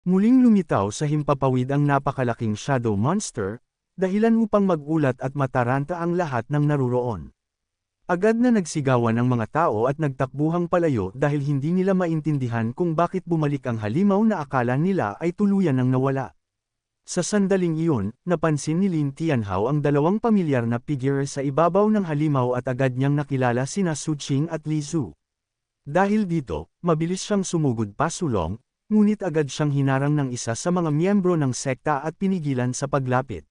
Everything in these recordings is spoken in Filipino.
Muling lumitaw sa himpapawid ang napakalaking shadow monster, dahilan upang magulat at mataranta ang lahat ng naruroon. Agad na nagsigawan ang mga tao at nagtakbuhang palayo dahil hindi nila maintindihan kung bakit bumalik ang halimaw na akala nila ay tuluyan ng nawala. Sa sandaling iyon, napansin ni Lin Tianhao ang dalawang pamilyar na figure sa ibabaw ng halimaw at agad niyang nakilala sina Su Qing at Li Zhu. Dahil dito, mabilis siyang sumugod pasulong, ngunit agad siyang hinarang ng isa sa mga miyembro ng sekta at pinigilan sa paglapit.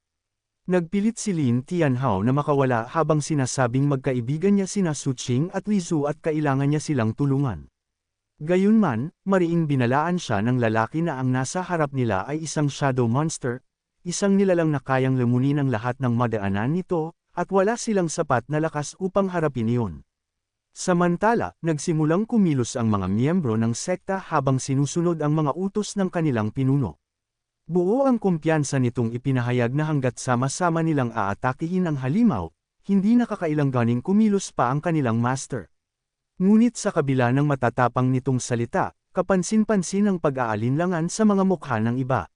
Nagpilit si Lin Tianhao na makawala habang sinasabing magkaibigan niya sina Su Qing at Li Zhu at kailangan niya silang tulungan. Gayunman, mariing binalaan siya ng lalaki na ang nasa harap nila ay isang shadow monster, isang nilalang na kayang lamunin ang lahat ng madaanan nito, at wala silang sapat na lakas upang harapin iyon. Samantala, nagsimulang kumilos ang mga miyembro ng sekta habang sinusunod ang mga utos ng kanilang pinuno. Buo ang kumpiyansa nitong ipinahayag na hanggat sama-sama nilang aatakihin ang halimaw, hindi nakakailanganing kumilos pa ang kanilang master. Ngunit sa kabila ng matatapang nitong salita, kapansin-pansin ang pag-aalinlangan sa mga mukha ng iba.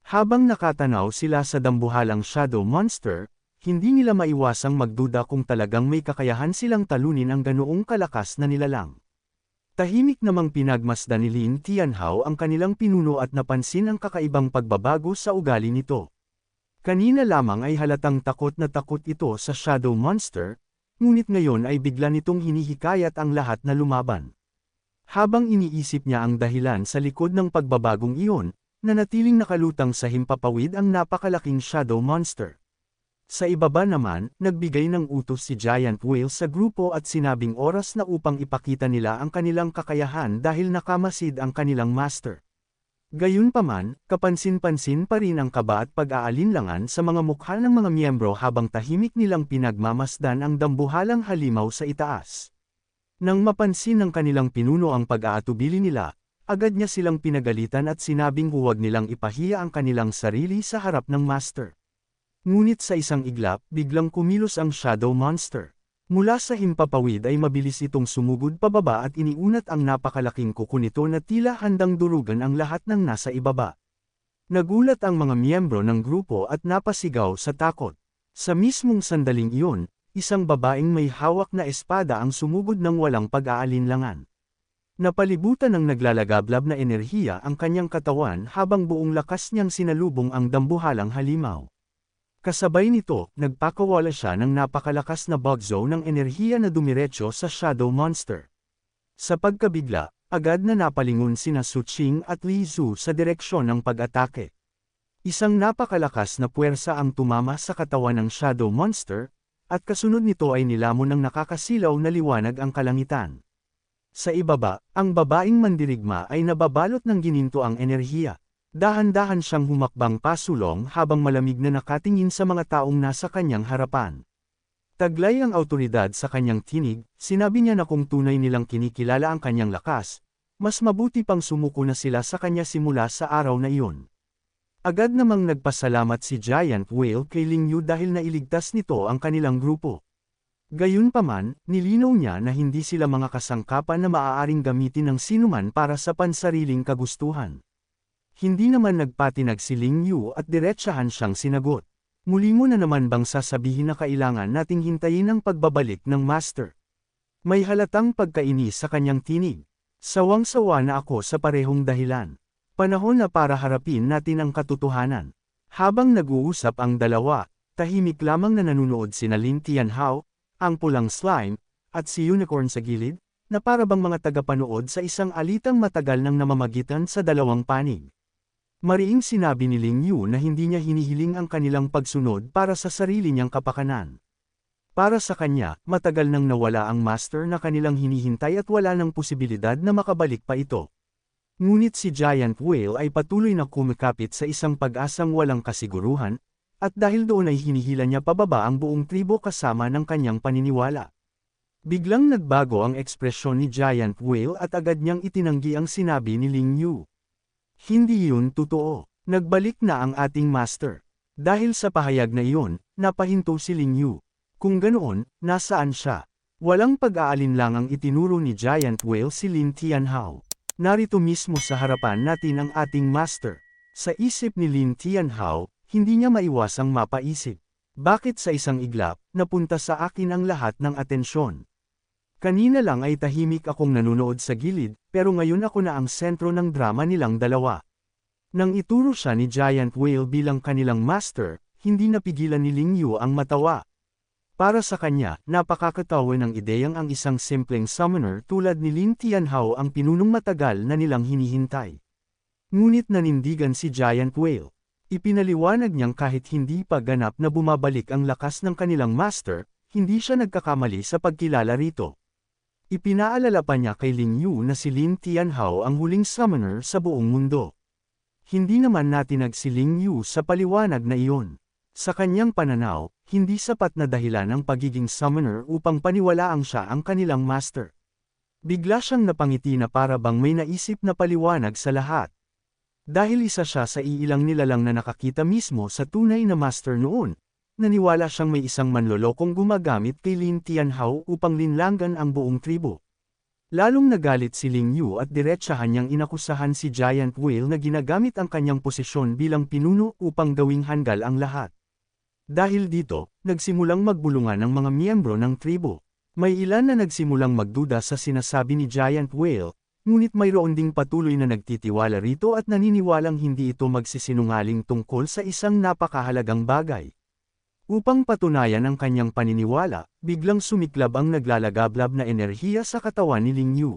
Habang nakatanaw sila sa dambuhalang shadow monster, hindi nila maiwasang magduda kung talagang may kakayahan silang talunin ang ganoong kalakas na nilalang. Tahimik namang pinagmasdan ni Lin Tianhao ang kanilang pinuno at napansin ang kakaibang pagbabago sa ugali nito. Kanina lamang ay halatang takot na takot ito sa shadow monster, ngunit ngayon ay bigla nitong hinihikayat ang lahat na lumaban. Habang iniisip niya ang dahilan sa likod ng pagbabagong iyon, nanatiling nakalutang sa himpapawid ang napakalaking shadow monster. Sa ibaba naman, nagbigay ng utos si Giant Whale sa grupo at sinabing oras na upang ipakita nila ang kanilang kakayahan dahil nakamasid ang kanilang master. Gayunpaman, kapansin-pansin pa rin ang kaba at pag-aalinlangan sa mga mukha ng mga miyembro habang tahimik nilang pinagmamasdan ang dambuhalang halimaw sa itaas. Nang mapansin ng kanilang pinuno ang pag-aatubili nila, agad niya silang pinagalitan at sinabing huwag nilang ipahiya ang kanilang sarili sa harap ng master. Ngunit sa isang iglap, biglang kumilos ang shadow monster. Mula sa himpapawid ay mabilis itong sumugod pababa at iniunat ang napakalaking kuko nito na tila handang durugan ang lahat ng nasa ibaba. Nagulat ang mga miyembro ng grupo at napasigaw sa takot. Sa mismong sandaling iyon, isang babaeng may hawak na espada ang sumugod ng walang pag-aalinlangan. Napalibutan ng naglalagablab na enerhiya ang kanyang katawan habang buong lakas niyang sinalubong ang dambuhalang halimaw. Kasabay nito, nagpakawala siya ng napakalakas na bagzo ng enerhiya na dumiretso sa shadow monster. Sa pagkabigla, agad na napalingon sina Su Qing at Li Zhu sa direksyon ng pag-atake. Isang napakalakas na puwersa ang tumama sa katawan ng shadow monster, at kasunod nito ay nilamon ng nakakasilaw na liwanag ang kalangitan. Sa ibaba, ang babaeng mandirigma ay nababalot ng gininto ang enerhiya. Dahan-dahan siyang humakbang pasulong habang malamig na nakatingin sa mga taong nasa kanyang harapan. Taglay ang awtoridad sa kanyang tinig, sinabi niya na kung tunay nilang kinikilala ang kanyang lakas, mas mabuti pang sumuko na sila sa kanya simula sa araw na iyon. Agad namang nagpasalamat si Giant Whale kay Ling Yu dahil nailigtas nito ang kanilang grupo. Gayunpaman, nilinaw niya na hindi sila mga kasangkapan na maaaring gamitin ng sinuman para sa pansariling kagustuhan. Hindi naman nagpatinag si Ling Yu at diretsahan siyang sinagot. Muli mo na naman bang sasabihin na kailangan nating hintayin ang pagbabalik ng master? May halatang pagkainis sa kanyang tinig. Sawang-sawa na ako sa parehong dahilan. Panahon na para harapin natin ang katotohanan. Habang nag-uusap ang dalawa, tahimik lamang na nanunood sina Lin Tianhao, ang pulang slime, at si Unicorn sa gilid, na para bang mga tagapanood sa isang alitang matagal nang namamagitan sa dalawang panig. Mariing sinabi ni Ling Yu na hindi niya hinihiling ang kanilang pagsunod para sa sarili niyang kapakanan. Para sa kanya, matagal nang nawala ang master na kanilang hinihintay at wala nang posibilidad na makabalik pa ito. Ngunit si Giant Whale ay patuloy na kumikapit sa isang pag-asang walang kasiguruhan, at dahil doon ay hinihila niya pababa ang buong tribo kasama ng kanyang paniniwala. Biglang nagbago ang ekspresyon ni Giant Whale at agad niyang itinanggi ang sinabi ni Ling Yu. Hindi yun totoo. Nagbalik na ang ating master. Dahil sa pahayag na iyon, napahinto si Ling Yu. Kung ganoon, nasaan siya? Walang pag-aalinlangang itinuro ni Giant Whale si Lin Tianhao. Narito mismo sa harapan natin ang ating master. Sa isip ni Lin Tianhao, hindi niya maiwasang mapaisip. Bakit sa isang iglap, napunta sa akin ang lahat ng atensyon? Kanina lang ay tahimik akong nanunood sa gilid, pero ngayon ako na ang sentro ng drama nilang dalawa. Nang ituro siya ni Giant Whale bilang kanilang master, hindi napigilan ni Ling Yu ang matawa. Para sa kanya, napakakatawa ng ideyang ang isang simpleng summoner tulad ni Lin Tianhao ang pinunong matagal na nilang hinihintay. Ngunit nanindigan si Giant Whale. Ipinaliwanag niyang kahit hindi pa ganap na bumabalik ang lakas ng kanilang master, hindi siya nagkakamali sa pagkilala rito. Ipinaalala pa niya kay Ling Yu na si Lin Tianhao ang huling summoner sa buong mundo. Hindi naman natinag si Ling Yu sa paliwanag na iyon. Sa kanyang pananaw, hindi sapat na dahilan ang pagiging summoner upang paniwalaang siya ang kanilang master. Bigla siyang napangiti na para bang may naisip na paliwanag sa lahat. Dahil isa siya sa iilang nilalang na nakakita mismo sa tunay na master noon, naniwala siyang may isang manlolokong gumagamit kay Lin Tianhao upang linlangan ang buong tribo. Lalong nagalit si Ling Yu at diretsahan niyang inakusahan si Giant Whale na ginagamit ang kanyang posisyon bilang pinuno upang gawing hanggal ang lahat. Dahil dito, nagsimulang magbulungan ang mga miyembro ng tribo. May ilan na nagsimulang magduda sa sinasabi ni Giant Whale, ngunit mayroon ding patuloy na nagtitiwala rito at naniniwalang hindi ito magsisinungaling tungkol sa isang napakahalagang bagay. Upang patunayan ang kanyang paniniwala, biglang sumiklab ang naglalagablab na enerhiya sa katawan ni Ling Yu.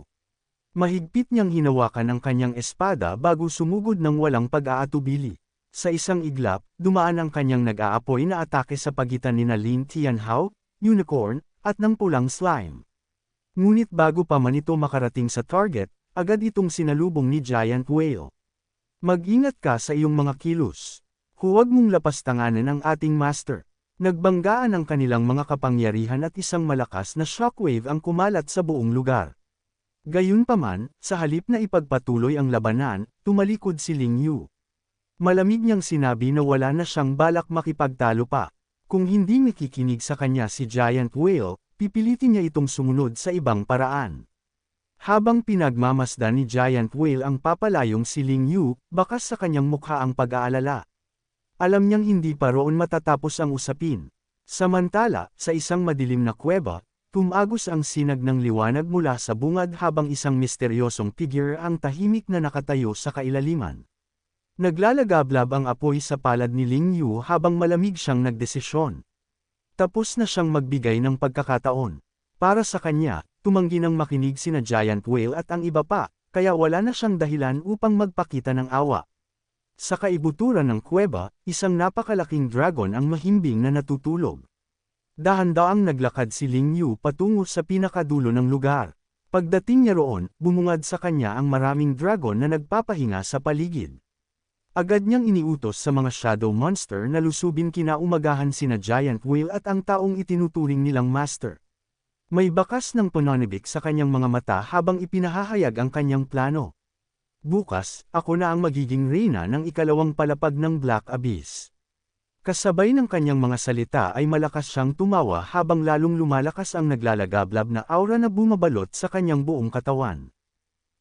Mahigpit niyang hinawakan ang kanyang espada bago sumugod ng walang pag-aatubili. Sa isang iglap, dumaan ang kanyang nag-aapoy na atake sa pagitan nina Lin Tianhao, Unicorn, at ng pulang slime. Ngunit bago pa man ito makarating sa target, agad itong sinalubong ni Giant Whale. Mag-ingat ka sa iyong mga kilos. Huwag mong lapastanganan ang ating master. Nagbanggaan ang kanilang mga kapangyarihan at isang malakas na shockwave ang kumalat sa buong lugar. Gayunpaman, sa halip na ipagpatuloy ang labanan, tumalikod si Ling Yu. Malamig niyang sinabi na wala na siyang balak makipagtalo pa. Kung hindi nakikinig sa kanya si Giant Whale, pipilitin niya itong sumunod sa ibang paraan. Habang pinagmamasdan ni Giant Whale ang papalayong si Ling Yu, bakas sa kanyang mukha ang pag-aalala. Alam niyang hindi pa roon matatapos ang usapin. Samantala, sa isang madilim na kuweba, tumagos ang sinag ng liwanag mula sa bungad habang isang misteryosong figure ang tahimik na nakatayo sa kailaliman. Naglalagablab ang apoy sa palad ni Ling Yu habang malamig siyang nagdesisyon. Tapos na siyang magbigay ng pagkakataon. Para sa kanya, tumanggi ng makinig sina Giant Whale at ang iba pa, kaya wala na siyang dahilan upang magpakita ng awa. Sa kaibuturan ng kuweba, isang napakalaking dragon ang mahimbing na natutulog. Dahan-daang naglakad si Ling Yu patungo sa pinakadulo ng lugar. Pagdating niya roon, bumungad sa kanya ang maraming dragon na nagpapahinga sa paligid. Agad niyang iniutos sa mga shadow monster na lusubin kinaumagahan sina Giant Whale at ang taong itinuturing nilang master. May bakas ng pananibik sa kanyang mga mata habang ipinahahayag ang kanyang plano. Bukas, ako na ang magiging reyna ng ikalawang palapag ng Black Abyss. Kasabay ng kanyang mga salita ay malakas siyang tumawa habang lalong lumalakas ang naglalagablab na aura na bumabalot sa kanyang buong katawan.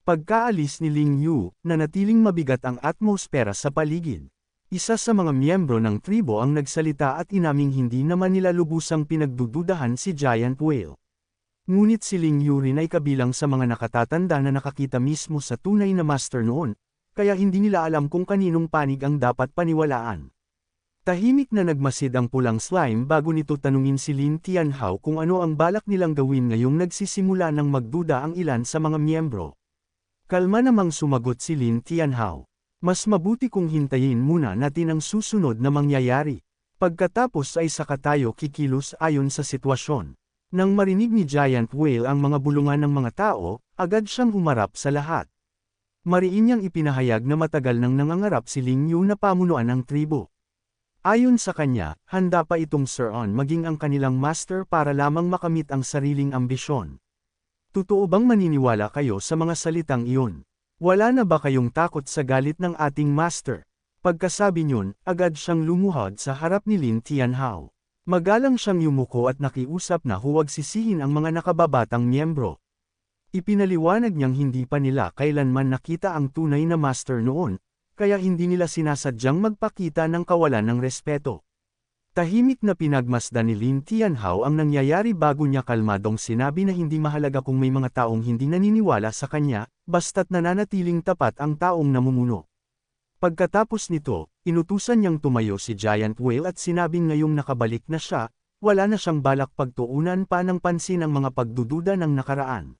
Pagkaalis ni Ling Yu, nanatiling mabigat ang atmosfera sa paligid. Isa sa mga miyembro ng tribo ang nagsalita at inaming hindi naman nila lubusang pinagdududahan si Giant Whale. Ngunit si Ling Yu rin ay kabilang sa mga nakatatanda na nakakita mismo sa tunay na master noon, kaya hindi nila alam kung kaninong panig ang dapat paniwalaan. Tahimik na nagmasid ang pulang slime bago nito tanungin si Lin Tianhao kung ano ang balak nilang gawin ngayong nagsisimula ng magduda ang ilan sa mga miyembro. Kalma namang sumagot si Lin Tianhao. Mas mabuti kung hintayin muna natin ang susunod na mangyayari. Pagkatapos ay saka tayo kikilos ayon sa sitwasyon. Nang marinig ni Giant Whale ang mga bulungan ng mga tao, agad siyang humarap sa lahat. Mariin niyang ipinahayag na matagal nang nangangarap si Ling Yu na pamunuan ang tribo. Ayon sa kanya, handa pa itong Sir-On maging ang kanilang master para lamang makamit ang sariling ambisyon. Totoo bang maniniwala kayo sa mga salitang iyon? Wala na ba kayong takot sa galit ng ating master? Pagkasabi niyon, agad siyang lumuhod sa harap ni Lin Tianhao. Magalang siyang yumuko at nakiusap na huwag sisihin ang mga nakababatang miyembro. Ipinaliwanag niyang hindi pa nila kailanman nakita ang tunay na master noon, kaya hindi nila sinasadyang magpakita ng kawalan ng respeto. Tahimik na pinagmasdan ni Lin Tianhao ang nangyayari bago niya kalmadong sinabi na hindi mahalaga kung may mga taong hindi naniniwala sa kanya, basta't nananatiling tapat ang taong namumuno. Pagkatapos nito, inutusan niyang tumayo si Giant Whale at sinabing ngayong nakabalik na siya, wala na siyang balak pagtuunan pa ng pansin ang mga pagdududa ng nakaraan.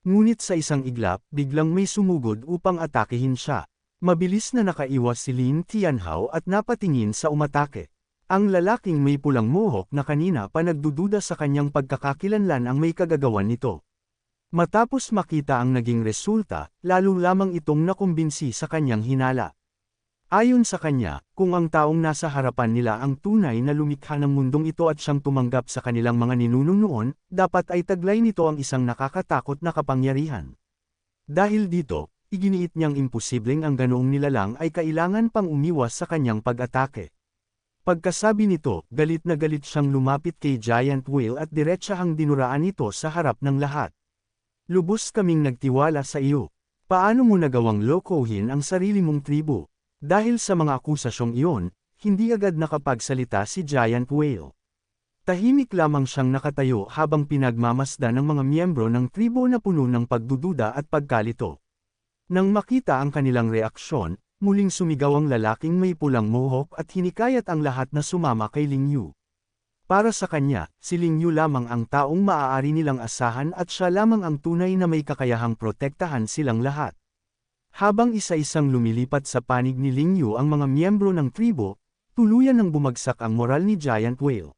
Ngunit sa isang iglap, biglang may sumugod upang atakehin siya. Mabilis na nakaiwas si Lin Tianhao at napatingin sa umatake. Ang lalaking may pulang mohawk na kanina pa nagdududa sa kanyang pagkakakilanlan ang may kagagawan nito. Matapos makita ang naging resulta, lalo lamang itong nakumbinsi sa kanyang hinala. Ayon sa kanya, kung ang taong nasa harapan nila ang tunay na lumikha ng mundong ito at siyang tumanggap sa kanilang mga ninuno noon, dapat ay taglay nito ang isang nakakatakot na kapangyarihan. Dahil dito, iginiit niyang imposibleng ang ganoong nilalang ay kailangan pang umiwas sa kanyang pag-atake. Pagkasabi nito, galit na galit siyang lumapit kay Giant Whale at diretsahang dinuraan ito sa harap ng lahat. Lubos kaming nagtiwala sa iyo. Paano mo nagawang lokohin ang sarili mong tribo? Dahil sa mga akusasyong iyon, hindi agad nakapagsalita si Giant Whale. Tahimik lamang siyang nakatayo habang pinagmamasdan ng mga miyembro ng tribo na puno ng pagdududa at pagkalito. Nang makita ang kanilang reaksyon, muling sumigaw ang lalaking may pulang mohawk at hinikayat ang lahat na sumama kay Ling Yu. Para sa kanya, si Ling Yu lamang ang taong maaari nilang asahan at siya lamang ang tunay na may kakayahang protektahan silang lahat. Habang isa-isang lumilipat sa panig ni Ling Yu ang mga miyembro ng tribo, tuluyan nang bumagsak ang moral ni Giant Whale.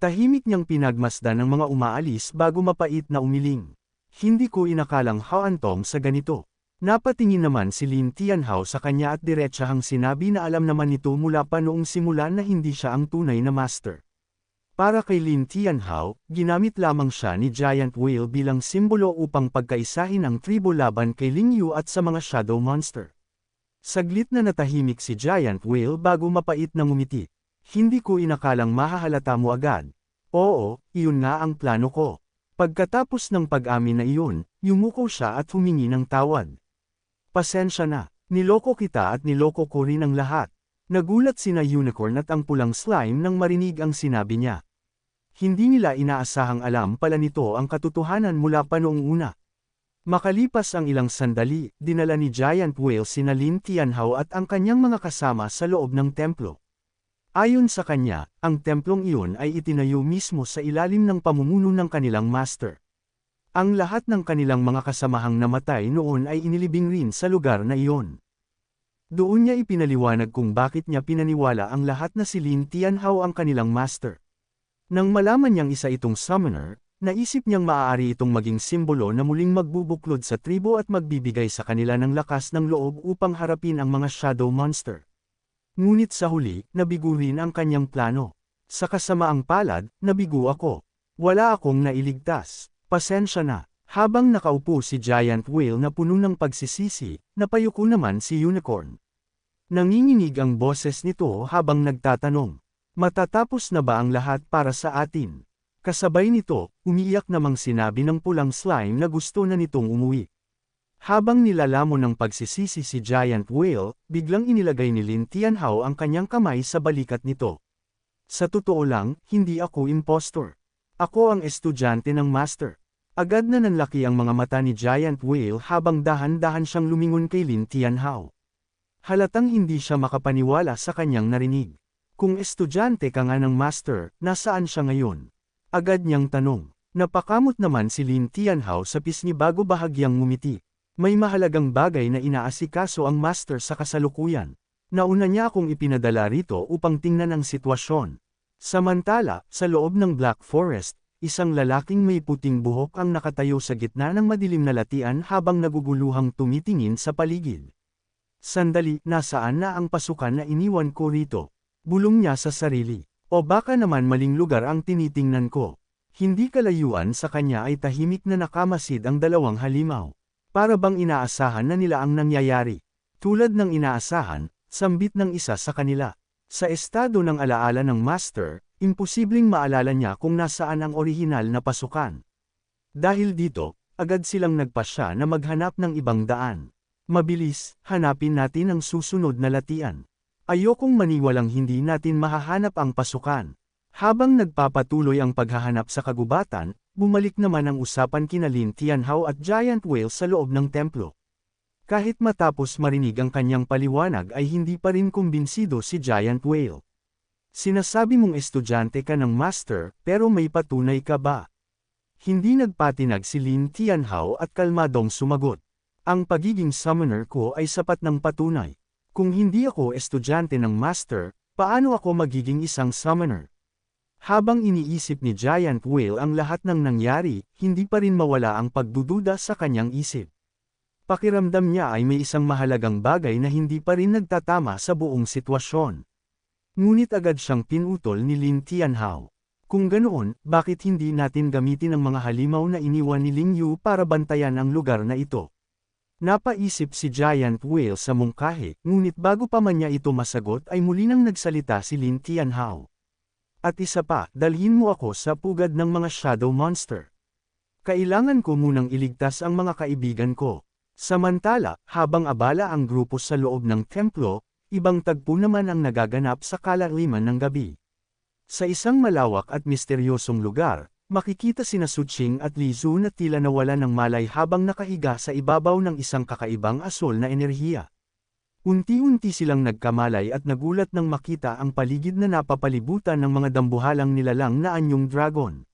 Tahimik niyang pinagmasdan ng mga umaalis bago mapait na umiling. Hindi ko inakalang haantong sa ganito. Napatingin naman si Lin Tianhao sa kanya at diretsahang sinabi na alam naman nito mula pa noong simula na hindi siya ang tunay na master. Para kay Lin Tianhao, ginamit lamang siya ni Giant Whale bilang simbolo upang pagkaisahin ang tribo laban kay Ling Yu at sa mga shadow monster. Saglit na natahimik si Giant Whale bago mapait na ngumiti. Hindi ko inakalang mahahalata mo agad. Oo, iyon nga ang plano ko. Pagkatapos ng pag-amin na iyon, yumuko siya at humingi ng tawad. Pasensya na, niloko kita at niloko ko rin ang lahat. Nagulat sina Unicorn at ang pulang slime nang marinig ang sinabi niya. Hindi nila inaasahang alam pala nito ang katotohanan mula pa noong una. Makalipas ang ilang sandali, dinala ni Giant Whale sina Lin Tianhao at ang kanyang mga kasama sa loob ng templo. Ayon sa kanya, ang templong iyon ay itinayo mismo sa ilalim ng pamumuno ng kanilang master. Ang lahat ng kanilang mga kasamahang namatay noon ay inilibing rin sa lugar na iyon. Doon niya ipinaliwanag kung bakit niya pinaniwala ang lahat na si Lin Tianhao ang kanilang master. Nang malaman niyang isa itong summoner, naisip niyang maaari itong maging simbolo na muling magbubuklod sa tribo at magbibigay sa kanila ng lakas ng loob upang harapin ang mga shadow monster. Ngunit sa huli, nabigo rin ang kanyang plano. Sa kasamaang palad, nabigo ako. Wala akong nailigtas. Pasensya na. Habang nakaupo si Giant Whale na puno ng pagsisisi, napayuko naman si Unicorn. Nanginginig ang boses nito habang nagtatanong. Matatapos na ba ang lahat para sa atin? Kasabay nito, umiiyak namang sinabi ng pulang slime na gusto na nitong umuwi. Habang nilalamon ng pagsisisi si Giant Whale, biglang inilagay ni Lin Tianhao ang kanyang kamay sa balikat nito. Sa totoo lang, hindi ako impostor. Ako ang estudyante ng master. Agad na nanlaki ang mga mata ni Giant Whale habang dahan-dahan siyang lumingon kay Lin Tianhao. Halatang hindi siya makapaniwala sa kanyang narinig. Kung estudyante ka nga ng master, nasaan siya ngayon? Agad niyang tanong. Napakamot naman si Lin Tianhao sa pisngi bago bahagyang ngumiti. May mahalagang bagay na inaasikaso ang master sa kasalukuyan. Nauna niya akong ipinadala rito upang tingnan ang sitwasyon. Samantala, sa loob ng Black Forest, isang lalaking may puting buhok ang nakatayo sa gitna ng madilim na latian habang naguguluhang tumitingin sa paligid. Sandali, nasaan na ang pasukan na iniwan ko rito? Bulong niya sa sarili. O baka naman maling lugar ang tinitingnan ko. Hindi kalayuan sa kanya ay tahimik na nakamasid ang dalawang halimaw. Para bang inaasahan na nila ang nangyayari. Tulad ng inaasahan, sambit ng isa sa kanila. Sa estado ng alaala ng master, imposibleng maalala niya kung nasaan ang orihinal na pasukan. Dahil dito, agad silang nagpasya na maghanap ng ibang daan. Mabilis, hanapin natin ang susunod na latian. Ayokong maniwalang hindi natin mahahanap ang pasukan. Habang nagpapatuloy ang paghahanap sa kagubatan, bumalik naman ang usapan kina Lin Tianhao at Giant Whale sa loob ng templo. Kahit matapos marinig ang kanyang paliwanag ay hindi pa rin kumbinsido si Giant Whale. Sinasabi mong estudyante ka ng master, pero may patunay ka ba? Hindi nagpatinag si Lin Tianhao at kalmadong sumagot. Ang pagiging summoner ko ay sapat ng patunay. Kung hindi ako estudyante ng master, paano ako magiging isang summoner? Habang iniisip ni Giant Whale ang lahat ng nangyari, hindi pa rin mawala ang pagdududa sa kanyang isip. Pakiramdam niya ay may isang mahalagang bagay na hindi pa rin nagtatama sa buong sitwasyon. Ngunit agad siyang pinutol ni Lin Tianhao. Kung ganoon, bakit hindi natin gamitin ang mga halimaw na iniwan ni Ling Yu para bantayan ang lugar na ito? Napaisip si Giant Whale sa mungkahi, ngunit bago pa man niya ito masagot ay muli nang nagsalita si Lin Tianhao. At isa pa, dalhin mo ako sa pugad ng mga shadow monster. Kailangan ko munang iligtas ang mga kaibigan ko. Samantala, habang abala ang grupo sa loob ng templo, ibang tagpo naman ang nagaganap sa kalaliman ng gabi. Sa isang malawak at misteryosong lugar, makikita sina Su Qing at Li Zu na tila nawala ng malay habang nakahiga sa ibabaw ng isang kakaibang asol na enerhiya. Unti-unti silang nagkamalay at nagulat nang makita ang paligid na napapalibutan ng mga dambuhalang nilalang na anyong dragon.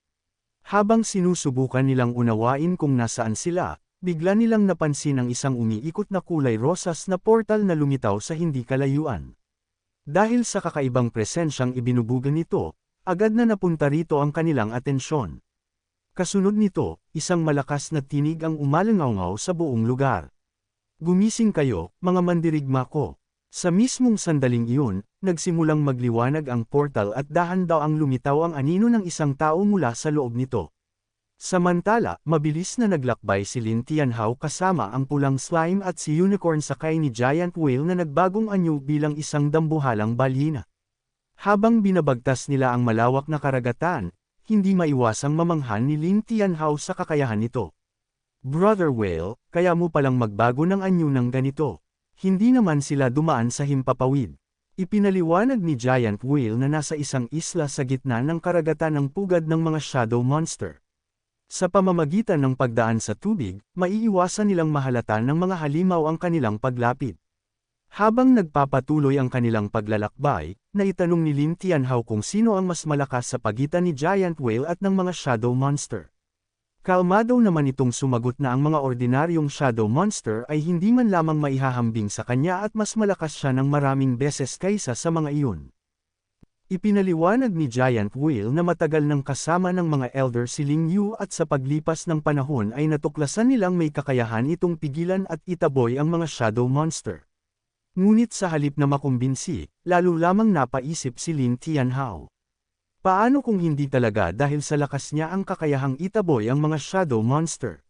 Habang sinusubukan nilang unawain kung nasaan sila, bigla nilang napansin ang isang umiikot na kulay rosas na portal na lumitaw sa hindi kalayuan. Dahil sa kakaibang presensyang ibinubugan nito, agad na napunta rito ang kanilang atensyon. Kasunod nito, isang malakas na tinig ang umalangaw sa buong lugar. Gumising kayo, mga mandirigma ko. Sa mismong sandaling iyon, nagsimulang magliwanag ang portal at dahan-daw ang lumitaw ang anino ng isang tao mula sa loob nito. Samantala, mabilis na naglakbay si Lin Tianhao kasama ang pulang slime at si Unicorn sakay ni Giant Whale na nagbagong anyo bilang isang dambuhalang balyena. Habang binabagtas nila ang malawak na karagatan, hindi maiwasang mamanghan ni Lin Tianhao sa kakayahan nito. Brother Whale, kaya mo palang magbago ng anyo ng ganito. Hindi naman sila dumaan sa himpapawid. Ipinaliwanag ni Giant Whale na nasa isang isla sa gitna ng karagatan ng pugad ng mga shadow monster. Sa pamamagitan ng pagdaan sa tubig, maiiwasan nilang mahalata ng mga halimaw ang kanilang paglapit. Habang nagpapatuloy ang kanilang paglalakbay, naitanong ni Lin Tianhao kung sino ang mas malakas sa pagitan ni Giant Whale at ng mga shadow monster. Kalmado naman itong sumagot na ang mga ordinaryong shadow monster ay hindi man lamang maihahambing sa kanya at mas malakas siya ng maraming beses kaysa sa mga iyon. Ipinaliwanag ni Giant Whale na matagal nang kasama ng mga elder si Ling Yu at sa paglipas ng panahon ay natuklasan nilang may kakayahan itong pigilan at itaboy ang mga shadow monster. Ngunit sa halip na makumbinsi, lalo lamang napaisip si Lin Tianhao. Paano kung hindi talaga dahil sa lakas niya ang kakayahang itaboy ang mga shadow monster?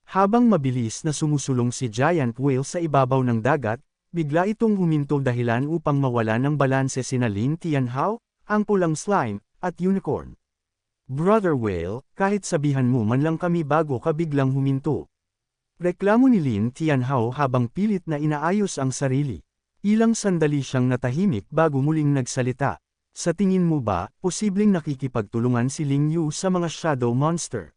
Habang mabilis na sumusulong si Giant Whale sa ibabaw ng dagat, bigla itong huminto dahilan upang mawala ng balanse sina Lin Tianhao, ang pulang slime, at Unicorn. Brother Whale, kahit sabihan mo man lang kami bago ka biglang huminto. Reklamo ni Lin Tianhao habang pilit na inaayos ang sarili. Ilang sandali siyang natahimik bago muling nagsalita. Sa tingin mo ba, posibleng nakikipagtulungan si Ling Yu sa mga shadow monster?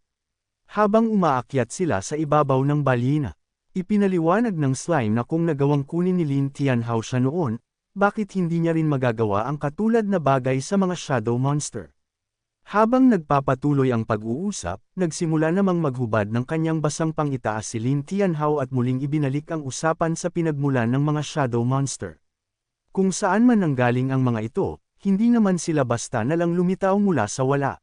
Habang umaakyat sila sa ibabaw ng balyena, ipinaliwanag ng slime na kung nagawang kunin ni Lin Tianhao siya noon, bakit hindi niya rin magagawa ang katulad na bagay sa mga shadow monster? Habang nagpapatuloy ang pag-uusap, nagsimula namang maghubad ng kanyang basang pangitaas si Lin Tianhao at muling ibinalik ang usapan sa pinagmulan ng mga shadow monster. Kung saan man nanggaling ang mga ito, hindi naman sila basta na lang lumitaw mula sa wala.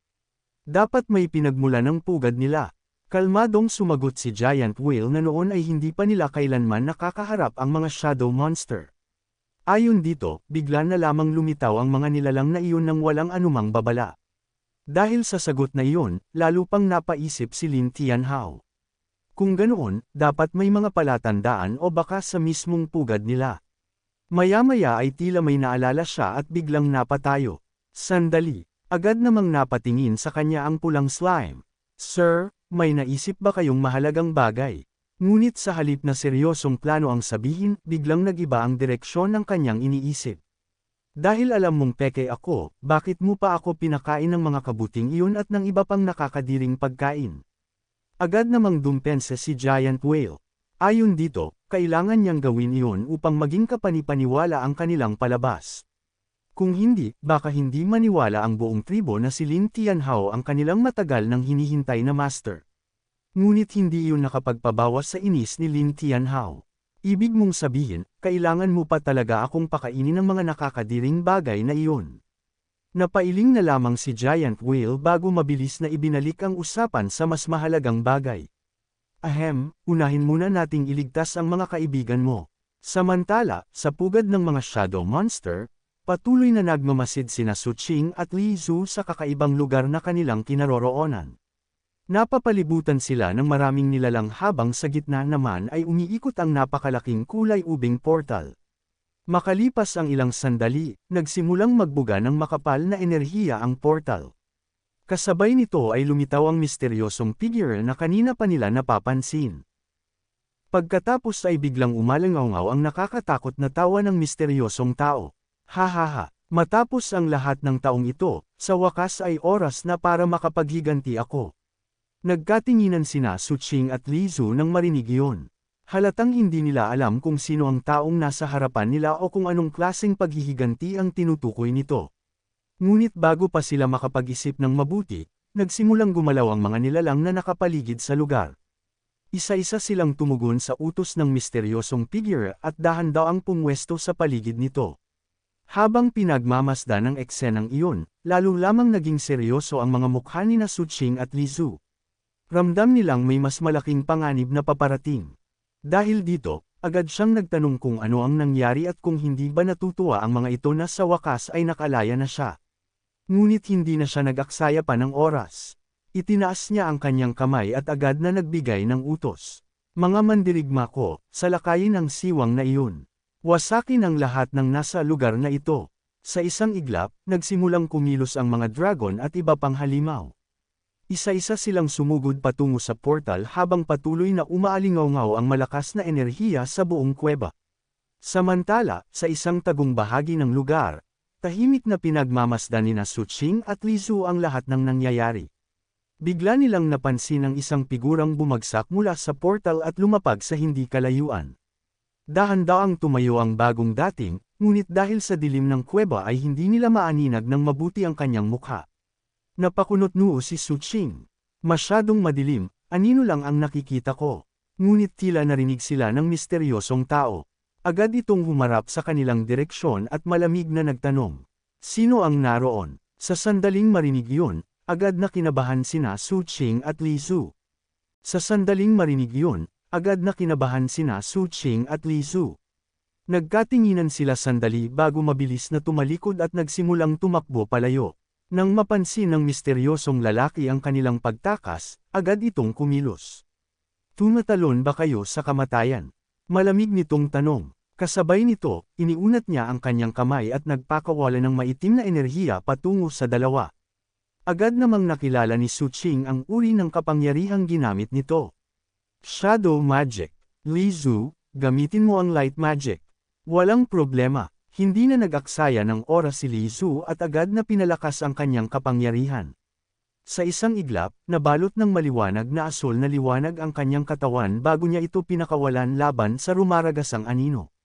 Dapat may pinagmula ng pugad nila. Kalmadong sumagot si Giant Whale na noon ay hindi pa nila kailanman nakakaharap ang mga shadow monster. Ayon dito, bigla na lamang lumitaw ang mga nilalang na iyon nang walang anumang babala. Dahil sa sagot na iyon, lalo pang napaisip si Lin Tianhao. Kung ganoon, dapat may mga palatandaan o baka sa mismong pugad nila. Maya-maya ay tila may naalala siya at biglang napatayo. Sandali, agad namang napatingin sa kanya ang pulang slime. Sir, may naisip ba kayong mahalagang bagay? Ngunit sa halip na seryosong plano ang sabihin, biglang nag-iba ang direksyon ng kanyang iniisip. Dahil alam mong peke ako, bakit mo pa ako pinakain ng mga kabuting iyon at ng iba pang nakakadiring pagkain? Agad namang dumpense si Giant Whale. Ayon dito, kailangan niyang gawin iyon upang maging kapanipaniwala ang kanilang palabas. Kung hindi, baka hindi maniwala ang buong tribo na si Lin Tianhao ang kanilang matagal nang hinihintay na master. Ngunit hindi iyon nakapagpabawas sa inis ni Lin Tianhao. Ibig mong sabihin, kailangan mo pa talaga akong pakainin ng mga nakakadiring bagay na iyon. Napailing na lamang si Giant Whale bago mabilis na ibinalik ang usapan sa mas mahalagang bagay. Ahem, unahin muna nating iligtas ang mga kaibigan mo. Samantala, sa pugad ng mga shadow monster, patuloy na nagmamasid sina Su Qing at Li Zhu sa kakaibang lugar na kanilang kinaroroonan. Napapalibutan sila ng maraming nilalang habang sa gitna naman ay umiikot ang napakalaking kulay ubing portal. Makalipas ang ilang sandali, nagsimulang magbuga ng makapal na enerhiya ang portal. Kasabay nito ay lumitaw ang misteryosong figure na kanina pa nila napapansin. Pagkatapos ay biglang umalangaw ang nakakatakot na tawa ng misteryosong tao. Hahaha, matapos ang lahat ng taong ito, sa wakas ay oras na para makapaghiganti ako. Nagkatinginan sina Su Qing at Li Zhu nang marinig iyon. Halatang hindi nila alam kung sino ang taong nasa harapan nila o kung anong klaseng paghihiganti ang tinutukoy nito. Ngunit bago pa sila makapag-isip ng mabuti, nagsimulang gumalaw ang mga nilalang na nakapaligid sa lugar. Isa-isa silang tumugon sa utos ng misteryosong figure at dahan-daang pumwesto sa paligid nito. Habang pinagmamasdan ng eksenang iyon, lalo lamang naging seryoso ang mga mukha ni Su Qing at Li Zhu. Ramdam nilang may mas malaking panganib na paparating. Dahil dito, agad siyang nagtanong kung ano ang nangyari at kung hindi ba natutuwa ang mga ito na sa wakas ay nakalaya na siya. Ngunit hindi na siya nag-aksaya pa ng oras. Itinaas niya ang kanyang kamay at agad na nagbigay ng utos. Mga mandirigma ko, salakayin ang siwang na iyon. Wasakin ang lahat ng nasa lugar na ito. Sa isang iglap, nagsimulang kumilos ang mga dragon at iba pang halimaw. Isa-isa silang sumugod patungo sa portal habang patuloy na umaalingaw-ngaw ang malakas na enerhiya sa buong kuweba. Samantala, sa isang tagong bahagi ng lugar, tahimik na pinagmamasdan ni Su Qing at Li Zhu ang lahat ng nangyayari. Bigla nilang napansin ang isang figurang bumagsak mula sa portal at lumapag sa hindi kalayuan. Dahan-daang tumayo ang bagong dating, ngunit dahil sa dilim ng kuweba ay hindi nila maaninag ng mabuti ang kanyang mukha. Napakunot-noo si Su Qing. Masyadong madilim, anino lang ang nakikita ko. Ngunit tila narinig sila ng misteryosong tao. Agad itong humarap sa kanilang direksyon at malamig na nagtanong. Sino ang naroon? Sa sandaling marinig yun, agad na kinabahan sina Su Qing at Li Zhu. Sa sandaling marinig yun, agad na kinabahan sina Su Qing at Li Zhu. Nagkatinginan sila sandali bago mabilis na tumalikod at nagsimulang tumakbo palayo. Nang mapansin ng misteryosong lalaki ang kanilang pagtakas, agad itong kumilos. Tumatalon ba kayo sa kamatayan? Malamig nitong tanong. Kasabay nito, iniunat niya ang kanyang kamay at nagpakawala ng maitim na enerhiya patungo sa dalawa. Agad namang nakilala ni Su Qing ang uri ng kapangyarihang ginamit nito. Shadow Magic. Li Zhu, gamitin mo ang Light Magic. Walang problema. Hindi na nag-aksaya ng oras si Li Zhu at agad na pinalakas ang kanyang kapangyarihan. Sa isang iglap, nabalot ng maliwanag na asul na liwanag ang kanyang katawan bago niya ito pinakawalan laban sa rumaragasang anino.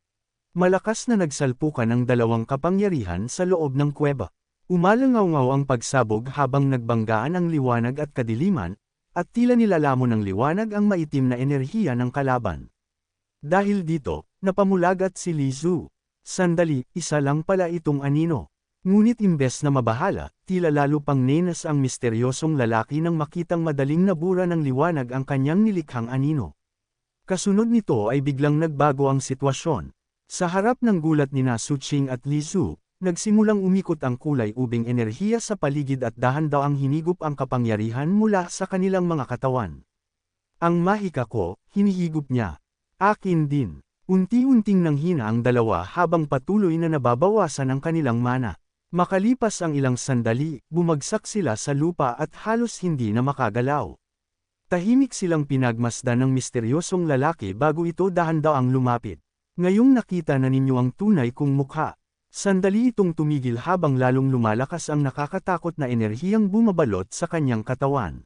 Malakas na nagsalpukan ang dalawang kapangyarihan sa loob ng kuweba. Umalangaw-ngaw ang pagsabog habang nagbanggaan ang liwanag at kadiliman, at tila nilalamon ng liwanag ang maitim na enerhiya ng kalaban. Dahil dito, napamulagat si Li Zhu. Sandali, isa lang pala itong anino. Ngunit imbes na mabahala, tila lalo pang nenas ang misteryosong lalaki nang makitang madaling nabura ng liwanag ang kanyang nilikhang anino. Kasunod nito ay biglang nagbago ang sitwasyon. Sa harap ng gulat ni Su Qing at Li Zhu, nagsimulang umikot ang kulay ubing enerhiya sa paligid at dahan-daang hinigop ang kapangyarihan mula sa kanilang mga katawan. Ang mahika ko, hinihigop niya. Akin din. Unti-unting nanghina ang dalawa habang patuloy na nababawasan ang kanilang mana. Makalipas ang ilang sandali, bumagsak sila sa lupa at halos hindi na makagalaw. Tahimik silang pinagmasdan ng misteryosong lalaki bago ito dahan-daang lumapit. Ngayong nakita na ninyo ang tunay kong mukha. Sandali itong tumigil habang lalong lumalakas ang nakakatakot na enerhiyang bumabalot sa kanyang katawan.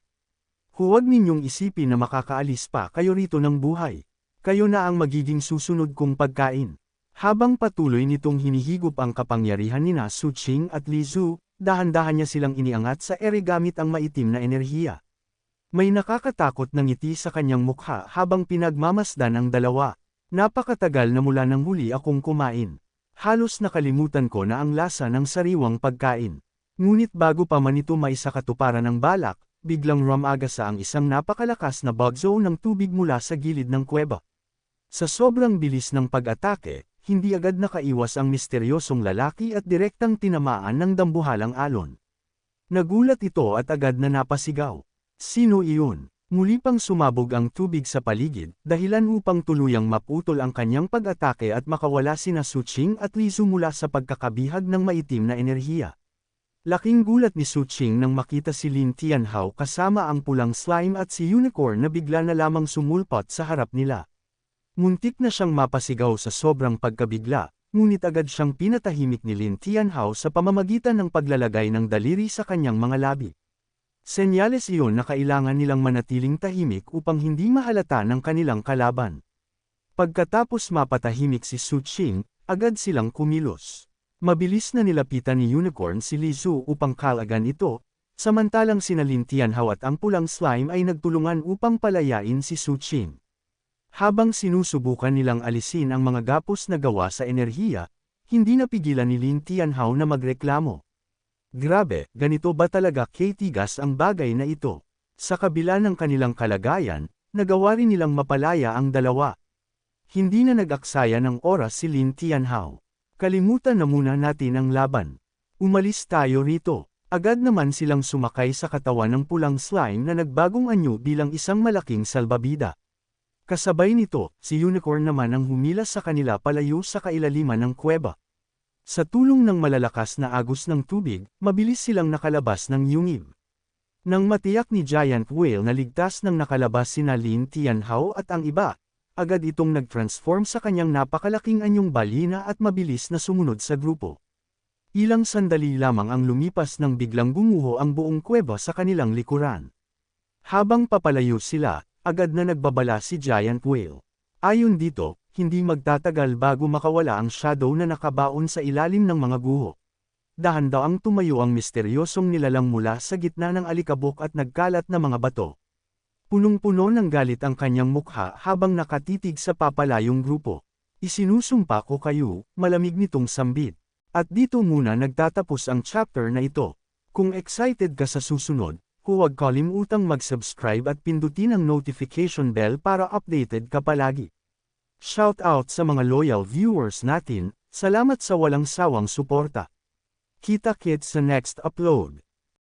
Huwag ninyong isipin na makakaalis pa kayo rito ng buhay. Kayo na ang magiging susunod kong pagkain. Habang patuloy nitong hinihigop ang kapangyarihan nina Su Qing at Li Zhu, dahan-dahan niya silang iniangat sa ere gamit ang maitim na enerhiya. May nakakatakot na ngiti sa kanyang mukha habang pinagmamasdan ang dalawa. Napakatagal na mula nang huli akong kumain. Halos nakalimutan ko na ang lasa ng sariwang pagkain. Ngunit bago pa man ito maisakatuparan ng balak, biglang rumagasa ang isang napakalakas na bagyo ng tubig mula sa gilid ng kuweba. Sa sobrang bilis ng pag-atake, hindi agad nakaiwas ang misteryosong lalaki at direktang tinamaan ng dambuhalang alon. Nagulat ito at agad na napasigaw. Sino iyon? Muli pang sumabog ang tubig sa paligid, dahilan upang tuluyang maputol ang kanyang pag-atake at makawala sina Su Qing at Li Zhu mula sa pagkakabihag ng maitim na enerhiya. Laking gulat ni Su Qing nang makita si Lin Tianhao kasama ang pulang slime at si Unicorn na bigla na lamang sumulpot sa harap nila. Muntik na siyang mapasigaw sa sobrang pagkabigla, ngunit agad siyang pinatahimik ni Lin Tianhao sa pamamagitan ng paglalagay ng daliri sa kanyang mga labi. Senyales iyon na kailangan nilang manatiling tahimik upang hindi mahalata ng kanilang kalaban. Pagkatapos mapatahimik si Su Qing, agad silang kumilos. Mabilis na nilapitan ni Unicorn si Li Zhu upang kalagan ito, samantalang sina Lin Tianhao at ang pulang slime ay nagtulungan upang palayain si Su Qing. Habang sinusubukan nilang alisin ang mga gapos na gawa sa enerhiya, hindi napigilan ni Lin Tianhao na magreklamo. Grabe, ganito ba talaga katigas ang bagay na ito? Sa kabila ng kanilang kalagayan, nagawa rin nilang mapalaya ang dalawa. Hindi na nag-aksaya ng oras si Lin Tianhao. Kalimutan na muna natin ang laban. Umalis tayo rito. Agad naman silang sumakay sa katawan ng pulang slime na nagbagong anyo bilang isang malaking salbabida. Kasabay nito, si Unicorn naman ang humilas sa kanila palayo sa kailaliman ng kuweba. Sa tulong ng malalakas na agos ng tubig, mabilis silang nakalabas ng yungib. Nang matiyak ni Giant Whale na ligtas nang nakalabas sina Lin Tianhao at ang iba, agad itong nag-transform sa kanyang napakalaking anyong balina at mabilis na sumunod sa grupo. Ilang sandali lamang ang lumipas nang biglang gumuho ang buong kuweba sa kanilang likuran. Habang papalayo sila, agad na nagbabala si Giant Whale. Ayon dito, hindi magtatagal bago makawala ang shadow na nakabaon sa ilalim ng mga guho. Dahan-daang tumayo ang misteryosong nilalang mula sa gitna ng alikabok at nagkalat na mga bato. Punong-puno ng galit ang kanyang mukha habang nakatitig sa papalayong grupo. Isinusumpa ko kayo, malamig nitong sambit. At dito muna nagtatapos ang chapter na ito. Kung excited ka sa susunod, huwag kalimutang mag-subscribe at pindutin ang notification bell para updated ka palagi. Shout out sa mga loyal viewers natin, salamat sa walang sawang suporta. Kita-kits sa next upload.